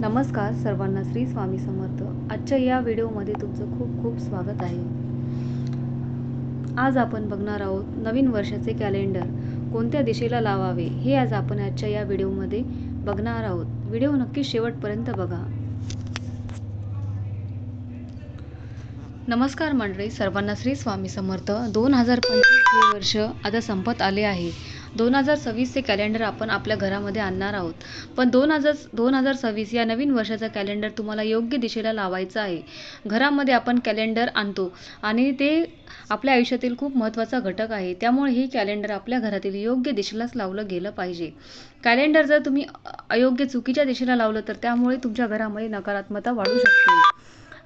नमस्कार सर्वांना, श्री स्वामी समर्थ. आजच्या या व्हिडिओमध्ये तुमचं खूप खूप स्वागत आहे. आज आपण बघणार आहोत नवीन वर्षाचे कॅलेंडर कोणत्या दिशेला लावावे हे आज आपण आजच्या या व्हिडिओमध्ये बघणार आहोत. व्हिडिओ नक्की शेवटपर्यंत बघा. नमस्कार मंडळी, सर्वांना श्री स्वामी समर्थ. 2025 हे वर्ष आता संपत आले आहे. 2026 चे कॅलेंडर आपण आपल्या घरामध्ये आणणार आहोत. पण 2026 या नवीन वर्षाचा कॅलेंडर तुम्हाला योग्य दिशेला लावायचा आहे. घरामध्ये आपण कॅलेंडर आणतो आणि ते आपल्या आयुष्यातील खूप महत्त्वाचा घटक आहे. त्यामुळे हे कॅलेंडर आपल्या घरातील योग्य दिशेलाच लावलं गेलं पाहिजे. कॅलेंडर जर तुम्ही अयोग्य चुकीच्या दिशेला लावलं तर त्यामुळे तुमच्या घरामध्ये नकारात्मकता वाढू शकते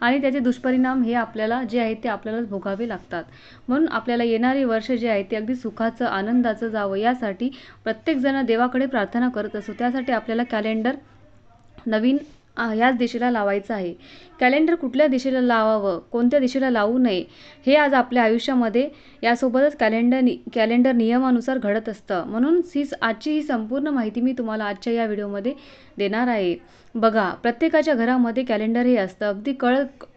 आणि त्याचे दुष्परिणाम हे आपल्याला जे आहेत ते आपल्यालाच भोगावे लागतात. म्हणून आपल्याला येणारे वर्ष जे आहे ते अगदी सुखाचं, आनंदाचं जावं यासाठी प्रत्येकजण देवाकडे प्रार्थना करत असतो. त्यासाठी आपल्याला कॅलेंडर नवीन याच दिशेला लावायचं आहे. कॅलेंडर कुठल्या दिशेला लावावं, कोणत्या दिशेला लावू नये हे आज आपल्या आयुष्यामध्ये यासोबतच कॅलेंडर नियमानुसार घडत असतं. म्हणून आजची ही संपूर्ण माहिती मी तुम्हाला आजच्या या व्हिडिओमध्ये देणार आहे. बघा, प्रत्येकाच्या घरामध्ये कॅलेंडर हे असतं. अगदी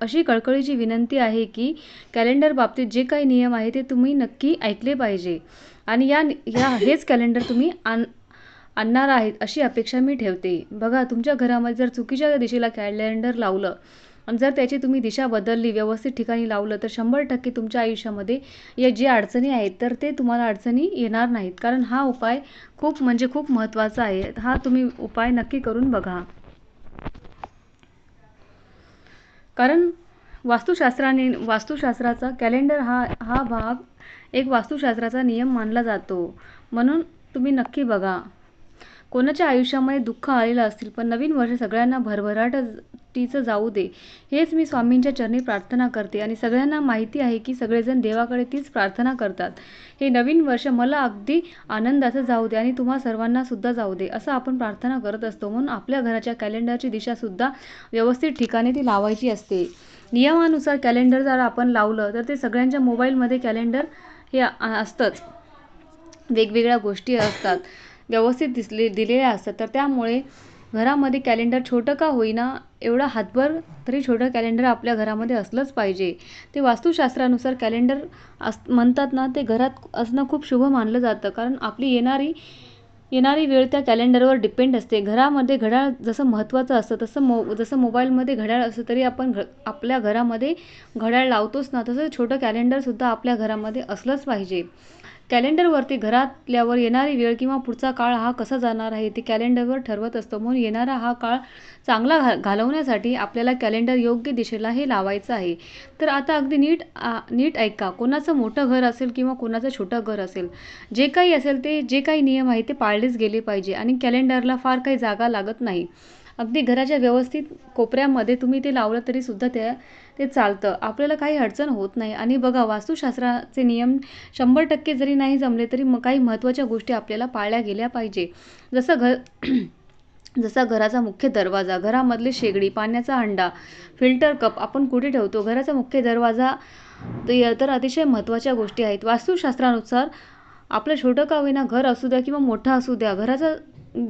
अशी कळकळीची विनंती आहे की कॅलेंडर बाबतीत जे काही नियम आहे ते तुम्ही नक्की ऐकले पाहिजे आणि हेच कॅलेंडर तुम्ही आणणार आहेत अशी अपेक्षा मी ठेवते. बघा, तुमच्या घरामध्ये जर चुकीच्या दिशेला कॅलेंडर लावलं आणि जर त्याची तुम्ही दिशा बदलली, व्यवस्थित ठिकाणी लावलं तर 100% तुमच्या आयुष्यामध्ये या जी अडचणी आहेत तर ते तुम्हाला अडचणी येणार नाहीत. कारण हा उपाय खूप महत्त्वाचा आहे. हा तुम्ही उपाय नक्की करून बघा. कारण वास्तुशास्त्राचा कॅलेंडर हा भाग एक वास्तुशास्त्राचा नियम मानला जातो. म्हणून तुम्ही नक्की बघा. कोणाच्या आयुष्यामध्ये दुःख आलेलं असतील पण नवीन वर्ष सगळ्यांना भरभराटीचं जाऊ दे हेच मी स्वामींच्या चरणी प्रार्थना करते. आणि सगळ्यांना माहिती आहे की सगळेजण देवाकडे तीच प्रार्थना करतात. हे नवीन वर्ष मला अगदी आनंदाचं जाऊ दे आणि तुम्हा सर्वांना सुद्धा जाऊ दे असं आपण प्रार्थना करत असतो. म्हणून आपल्या घराच्या कॅलेंडरची दिशासुद्धा व्यवस्थित ठिकाणी ती लावायची असते. नियमानुसार कॅलेंडर जर आपण लावलं तर ते सगळ्यांच्या मोबाईलमध्ये कॅलेंडर हे असतंच. वेगवेगळ्या गोष्टी असतात, व्यवस्थित दिलेल्या असतात. तर त्यामुळे घरामध्ये कॅलेंडर छोटं का होईना, एवढा हातभर तरी छोटं कॅलेंडर आपल्या घरामध्ये असलंच पाहिजे. ते वास्तुशास्त्रानुसार कॅलेंडर म्हणतात ना, ते घरात असणं खूप शुभ मानलं जातं. कारण आपली येणारी वेळ त्या कॅलेंडरवर डिपेंड असते. घरामध्ये घड्याळ जसं महत्त्वाचं असतं जसं मोबाईलमध्ये घड्याळ असतं तरी आपण आपल्या घरामध्ये घड्याळ लावतोच ना, तसं छोटं कॅलेंडरसुद्धा आपल्या घरामध्ये असलंच पाहिजे. कॅलेंडरवरती घरातल्यावर येणारी वेळ किंवा पुढचा काळ हा कसा जाणार आहे ते कॅलेंडरवर ठरवत असतो. म्हणून येणारा हा काळ चांगला घालवण्यासाठी आपल्याला कॅलेंडर योग्य दिशेला हे लावायचं आहे. तर आता अगदी नीट ऐका. कोणाचं मोठं घर असेल किंवा कोणाचं छोटं घर असेल, जे काही असेल ते जे काही नियम आहे ते पाळलेच गेले पाहिजे आणि कॅलेंडरला फार काही जागा लागत नाही. अगदी घराच्या व्यवस्थित कोपऱ्यामध्ये तुम्ही ते लावलं तरी सुद्धा ते चालतं. आपल्याला काही अडचण होत नाही. आणि बघा, वास्तुशास्त्राचे नियम 100% जरी नाही जमले तरी काही महत्त्वाच्या गोष्टी आपल्याला पाळल्या गेल्या पाहिजे. जसा घराचा मुख्य दरवाजा, घरामधली शेगडी, पाण्याचा हंडा, फिल्टर कप आपण कुठे ठेवतो, घराचा मुख्य दरवाजा तर अतिशय महत्त्वाच्या गोष्टी आहेत. वास्तुशास्त्रानुसार आपलं छोटं का होईना घर असू द्या किंवा मोठा असू द्या, घराचा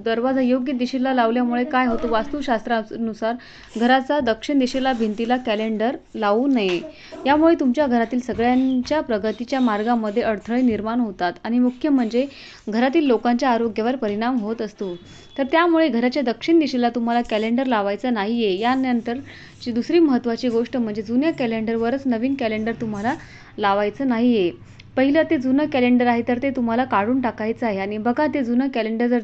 दरवाजा योग्य दिशेला लावल्यामुळे काय होतं, वास्तुशास्त्रानुसार घराचा दक्षिण दिशेला भिंतीला कॅलेंडर लावू नये. यामुळे तुमच्या घरातील सगळ्यांच्या प्रगतीच्या मार्गामध्ये अडथळे निर्माण होतात आणि मुख्य म्हणजे घरातील लोकांच्या आरोग्यावर परिणाम होत असतो. तर त्यामुळे घराच्या दक्षिण दिशेला तुम्हाला कॅलेंडर लावायचं नाहीये. यानंतरची दुसरी महत्त्वाची गोष्ट म्हणजे जुन्या कॅलेंडरवरच नवीन कॅलेंडर तुम्हाला लावायचं नाहीये. पहिलं ते जुनं कॅलेंडर आहे तर ते तुम्हाला काढून टाकायचं आहे. आणि बघा, ते जुनं कॅलेंडर जर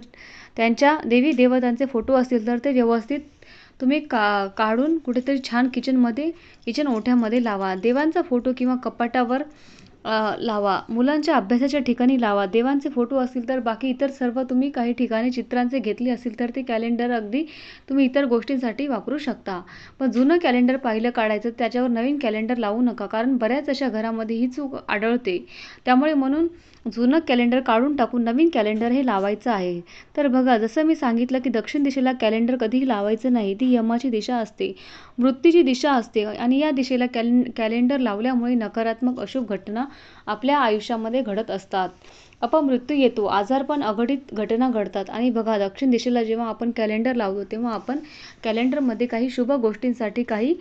त्यांच्या देवी देवतांचे फोटो असतील तर ते व्यवस्थित तुम्ही काढून कुठेतरी छान किचन ओट्यामध्ये लावा. देवांचा फोटो किंवा कपाटावर लावा. मुलांच्या अभ्यासाच्या ठिकाणी लावा. देवांचे फोटो असतील तर बाकी इतर सर्व तुम्ही काही ठिकाणी चित्रांचे घेतले असतील तर ते कॅलेंडर अगदी तुम्ही इतर गोष्टींसाठी वापरू शकता. पण जुनं कॅलेंडर पाहिलं काढायचं, त्याच्यावर नवीन कॅलेंडर लावू नका. कारण बऱ्याच अशा घरामध्ये ही चूक आढळते. म्हणून जुनं कॅलेंडर काढून टाकून नवीन कॅलेंडर हे लावायचं आहे. तर बघा, जसं मी सांगितलं की दक्षिण दिशेला कॅलेंडर कधीही लावायचं नाही. ती यमाची दिशा असते, मृत्यूची दिशा असते आणि या दिशेला कॅलेंडर लावल्यामुळे नकारात्मक अशुभ घटना आपल्या आयुष्यामध्ये घडत असतात. अपमृत्यू येतो, आजारपण, अघटित घटना घडतात. आणि बघा, दक्षिण दिशेला जेव्हा आपण कॅलेंडर लावतो तेव्हा आपण कॅलेंडरमध्ये काही शुभ गोष्टींसाठी काही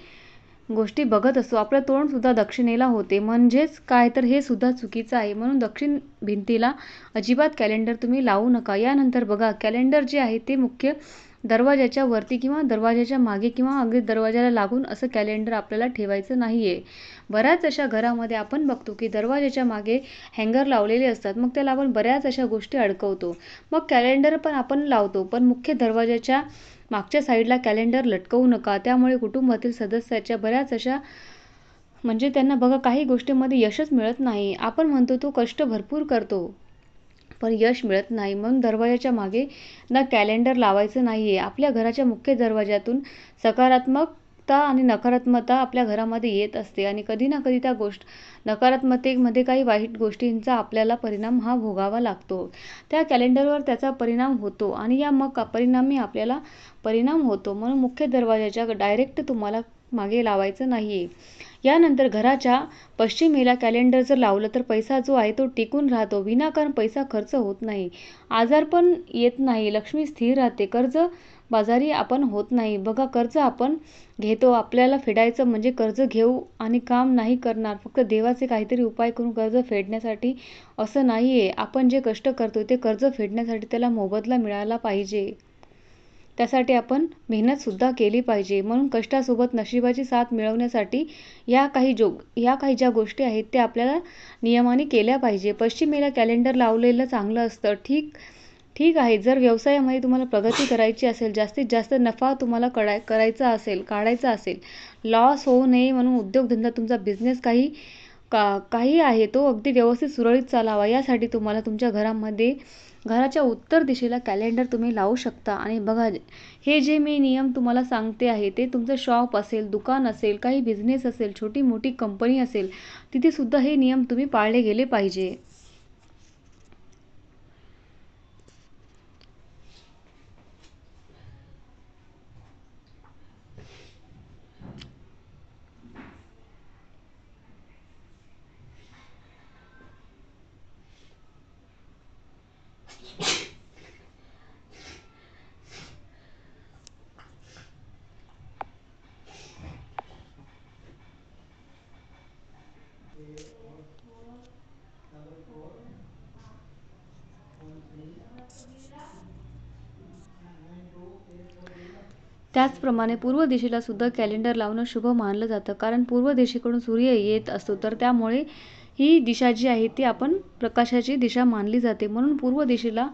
गोष्टी बघत असतो. आपलं तोंड सुद्धा दक्षिणेला होते, म्हणजेच काय तर हे सुद्धा चुकीचं आहे. म्हणून दक्षिण भिंतीला अजिबात कॅलेंडर तुम्ही लावू नका. यानंतर बघा, कॅलेंडर जे आहे ते मुख्य दरवाजाच्या वरती किंवा दरवाजाच्या मागे किंवा अगदी दरवाजाला लागून असं कॅलेंडर आपल्याला ठेवायचं नाहीये. बऱ्याच अशा घरामध्ये आपण बघतो की दरवाजाच्या मागे हँगर लावलेले असतात, मग त्याला आपण बऱ्याच अशा गोष्टी अडकवतो. मग कॅलेंडर पण आपण लावतो, पण मुख्य दरवाजाच्या मागच्या साईडला कॅलेंडर लटकवू नका. त्यामुळे कुटुंबातील सदस्याच्या बऱ्याच अशा म्हणजे त्यांना बघा काही गोष्टींमध्ये यशच मिळत नाही. आपण म्हणतो तो कष्ट भरपूर करतो, पण यश मिळत नाही. म्हणून दरवाजाच्या मागे ना कॅलेंडर लावायचं नाहीये. आपल्या घराच्या मुख्य दरवाजातून सकारात्मकता आणि नकारात्मकता आपल्या घरामध्ये येत असते आणि कधी ना कधी त्या नकारात्मकतेमध्ये काही वाईट गोष्टींचा आपल्याला परिणाम हा भोगावा लागतो. त्या कॅलेंडरवर त्याचा परिणाम होतो आणि या मग परिणामी आपल्याला परिणाम होतो. म्हणून मुख्य दरवाजाच्या डायरेक्ट तुम्हाला मागे लावायचं नाहीये. यानंतर घराच्या पश्चिमेला कॅलेंडर जर लावलं तर पैसा जो आहे तो टिकून राहतो, विनाकारण पैसा खर्च होत नाही, आजारपण येत नाही, लक्ष्मी स्थिर राहते, कर्ज बाजारी आपण होत नाही. बघा, कर्ज आपण घेतो, आपल्याला फेडायचं म्हणजे कर्ज घेऊ आणि काम नाही करणार, फक्त देवाचे काहीतरी उपाय करून कर्ज फेडण्यासाठी, असं नाहीये. आपण जे कष्ट करतो ते कर्ज फेडण्यासाठी त्याला मोबदला मिळाला पाहिजे. त्यासाठी आपण मेहनतसुद्धा केली पाहिजे. म्हणून कष्टासोबत नशिबाची साथ मिळवण्यासाठी या काही ज्या गोष्टी आहेत त्या आपल्याला नियमाने केल्या पाहिजे. पश्चिमेला कॅलेंडर लावलेलं चांगलं असतं. ठीक आहे, जर व्यवसायामध्ये तुम्हाला प्रगती करायची असेल, जास्तीत जास्त नफा तुम्हाला काढायचा असेल, लॉस होऊ नये म्हणून उद्योगधंदा, तुमचा बिझनेस काही आहे तो अगदी व्यवस्थित सुरळीत चालावा, यासाठी तुम्हाला तुमच्या घराच्या उत्तर दिशेला कॅलेंडर तुम्ही लावू शकता. आणि बघा, हे जे मी नियम तुम्हाला सांगते आहे ते तुमचं शॉप असेल, दुकान असेल, काही बिझनेस असेल, छोटी मोठी कंपनी असेल, तिथे सुद्धा हे नियम तुम्ही पाळले गेले पाहिजे. त्याचप्रमाणे पूर्व दिशेला सुद्धा कॅलेंडर लावणं शुभ मानलं जातं, कारण पूर्व दिशेकडून सूर्य येत असतो, तर त्यामुळे ही दिशा जी आहे ती आपण प्रकाशाची दिशा मानली जाते. म्हणून पूर्व दिशेला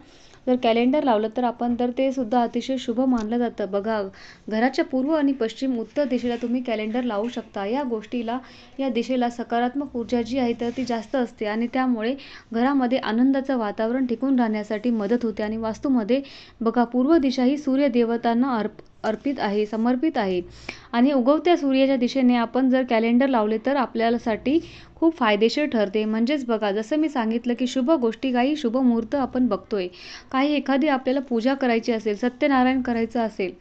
जर कॅलेंडर लावलं तर ते सुद्धा अतिशय शुभ मानलं जातं. बघा, घराच्या पूर्व आणि पश्चिम, उत्तर दिशेला तुम्ही कॅलेंडर लावू शकता. या दिशेला सकारात्मक ऊर्जा जी आहे तर ती जास्त असते आणि त्यामुळे घरामध्ये आनंदाचं वातावरण टिकून राहण्यासाठी मदत होते. आणि वास्तूमध्ये बघा, पूर्व दिशा ही सूर्यदेवतांना समर्पित आहे आणि उगवत्या सूर्याच्या दिशेने आपण जर कॅलेंडर लावले तर आपल्यासाठी खूप फायदेशीर ठरते. म्हणजेच बघा, जसं मी सांगितलं की शुभ गोष्टी, काही शुभ मुहूर्त आपण बघतोय, एखादी आपल्याला पूजा करायची असेल, सत्यनारायण करायचं असेल,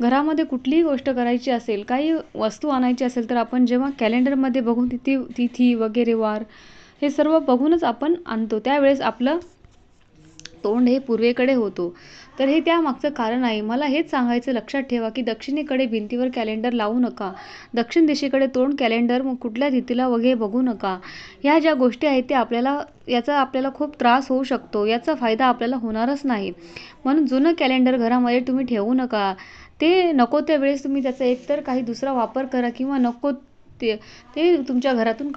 घरामध्ये कुठलीही गोष्ट करायची असेल, काही वस्तू आणायची असेल, तर आपण जेव्हा कॅलेंडरमध्ये बघून तिथी वगैरे वार हे सर्व बघूनच आपण आणतो. त्यावेळेस आपलं तोंड हे पूर्वेकडे होतो. तर हे त्यामागचं कारण आहे. मला हेच सांगायचं, लक्षात ठेवा की दक्षिणेकडे भिंतीवर कॅलेंडर लावू नका, दक्षिण दिशेकडे तोंड कॅलेंडर, मग कुठल्या तिथीला वगैरे बघू नका. ह्या ज्या गोष्टी आहेत त्या याचा आपल्याला खूप त्रास होऊ शकतो, याचा फायदा आपल्याला होणारच नाही. म्हणून जुनं कॅलेंडर घरामध्ये तुम्ही ठेवू नका. ते नको त्या वेळेस तुम्ही त्याचा एकतर काही दुसरा वापर करा किंवा नको ते तुमच्या घरातून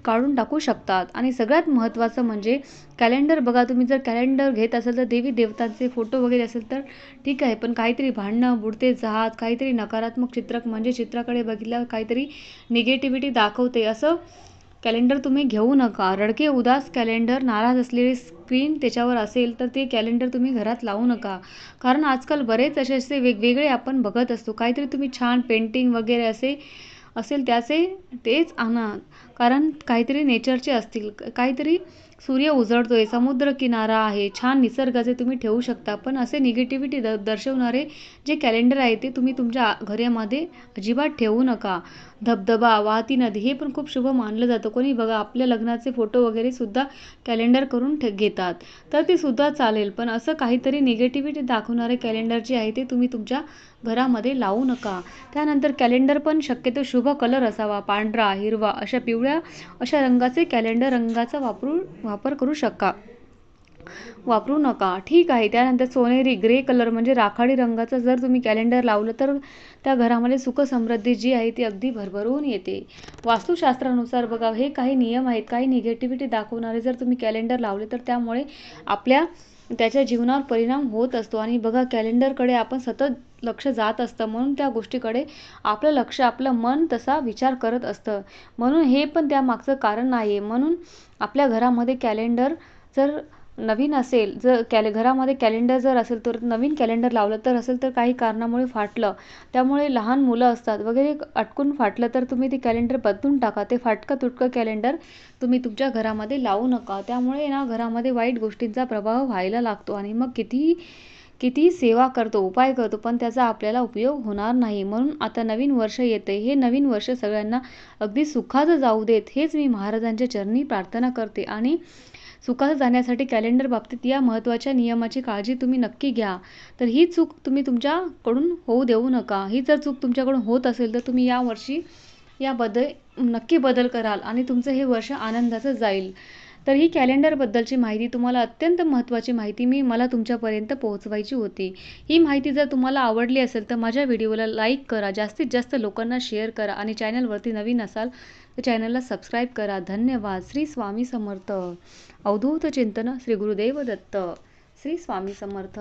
काढून टाकू शकतात. आणि सगळ्यात महत्त्वाचं म्हणजे कॅलेंडर बघा, तुम्ही जर कॅलेंडर घेत असाल तर देवी देवतांचे फोटो वगैरे असेल तर ठीक आहे, पण काहीतरी भांडणं, बुडते जहाज, काहीतरी नकारात्मक चित्र, म्हणजे चित्राकडे बघितल्यावर काहीतरी निगेटिव्हिटी दाखवते असं कॅलेंडर तुम्ही घेऊ नका. रडके उदास कॅलेंडर, नाराज असलेली स्क्रीन त्याच्यावर असेल तर ते कॅलेंडर तुम्ही घरात लावू नका. कारण आजकाल बरेच असे वेगवेगळे आपण बघत असतो. काहीतरी तुम्ही छान पेंटिंग वगैरे असेल तेच आणा, कारण काहीतरी नेचरचे असतील, काहीतरी सूर्य उजळतोय, समुद्र किनारा आहे, छान निसर्गाचे तुम्ही ठेवू शकता. पण असे निगेटिव्हिटी दर्शवणारे जे कॅलेंडर आहे ते तुम्ही तुमच्या घरामध्ये अजिबात ठेवू नका. धबधबा, वाहती नदी हे पण खूप शुभ मानलं जातं. कोणी बघा आपल्या लग्नाचे फोटो वगैरे सुद्धा कॅलेंडर करून घेतात. तर ते सुद्धा चालेल. पण असं काहीतरी निगेटिव्हिटी दाखवणारे कॅलेंडर जे आहे ते तुम्ही तुमच्या घरामध्ये लावू नका. त्यानंतर कॅलेंडर पण शक्यतो शुभ कलर असावा. पांढरा, हिरवा अशा पिवळ्या अशा रंगाचे कॅलेंडर रंगाचा वापर वापरू नका. ठीक आहे. त्यानंतर सोनेरी ग्रे कलर म्हणजे राखाडी रंगाचं जर तुम्ही कॅलेंडर लावलं तर त्या घरामध्ये सुख समृद्धी जी आहे ती अगदी भरभरून येते. वास्तुशास्त्रानुसार बघा हे काही नियम आहेत. काही निगेटिव्हिटी दाखवणारे जर तुम्ही कॅलेंडर लावले तर त्यामुळे त्याच्या जीवनावर परिणाम होत असतो. आणि बघा कॅलेंडरकडे आपण सतत लक्ष जात असतं, म्हणून त्या गोष्टीकडे आपलं लक्ष, आपलं मन तसा विचार करत असतं. म्हणून हे पण त्यामागचं कारण आहे. म्हणून आपल्या घरामध्ये कॅलेंडर जर नवीन असेल, घरामध्ये कॅलेंडर जर असेल तर नवीन कॅलेंडर लावलं तर असेल तर काही कारणामुळे फाटलं, त्यामुळे लहान मुलं असतात वगैरे अटकून फाटलं तर तुम्ही ते कॅलेंडर बदलून टाका. ते फाटकं तुटकं कॅलेंडर तुम्ही तुमच्या घरामध्ये लावू नका. त्यामुळे ना घरामध्ये वाईट गोष्टींचा प्रभाव व्हायला लागतो आणि मग कितीही सेवा करतो, उपाय करतो, पण त्याचा आपल्याला उपयोग होणार नाही. म्हणून आता नवीन वर्ष येते, हे नवीन वर्ष सगळ्यांना अगदी सुखाचं जाऊ देत, हेच मी महाराजांच्या चरणी प्रार्थना करते. आणि सुखाचं जाण्यासाठी कॅलेंडर बाबतीत या महत्त्वाच्या नियमाची काळजी तुम्ही नक्की घ्या. तर ही चूक तुम्ही तुमच्याकडून होऊ देऊ नका. ही जर चूक तुमच्याकडून होत असेल तर तुम्ही यावर्षी नक्की बदल कराल आणि तुमचं हे वर्ष आनंदाचं जाईल. तर ही कॅलेंडरबद्दलची माहिती तुम्हाला अत्यंत महत्त्वाची माहिती मला तुमच्यापर्यंत पोहोचवायची होती. ही माहिती जर तुम्हाला आवडली असेल तर माझ्या व्हिडिओला लाईक करा, जास्तीत जास्त लोकांना शेअर करा आणि चॅनलवरती नवीन असाल तर चॅनलला सबस्क्राईब करा. धन्यवाद. श्री स्वामी समर्थ. अवधूत चिंतन श्री गुरुदेव दत्त. श्री स्वामी समर्थ.